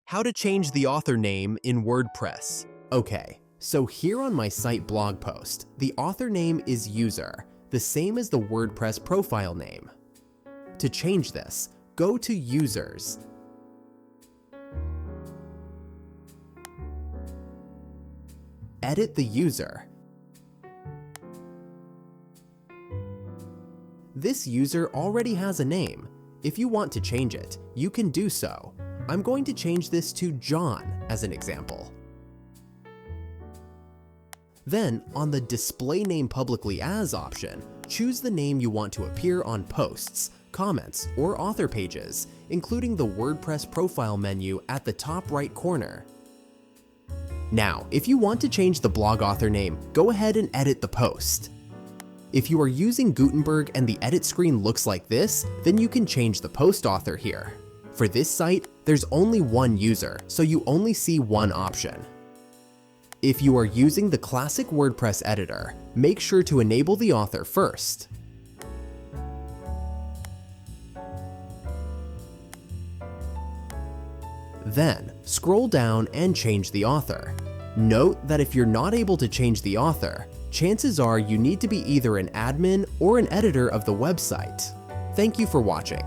How to change the author name in WordPress. Okay, so here on my site blog post, the author name is user, the same as the WordPress profile name. To change this, go to Users. Edit the user. This user already has a name. If you want to change it, you can do so. I'm going to change this to John as an example. Then, on the Display Name Publicly As option, choose the name you want to appear on posts, comments, or author pages, including the WordPress profile menu at the top right corner. Now, if you want to change the blog author name, go ahead and edit the post. If you are using Gutenberg and the edit screen looks like this, then you can change the post author here. For this site, there's only one user, so you only see one option. If you are using the classic WordPress editor, make sure to enable the author first. Then, scroll down and change the author. Note that if you're not able to change the author, chances are you need to be either an admin or an editor of the website. Thank you for watching.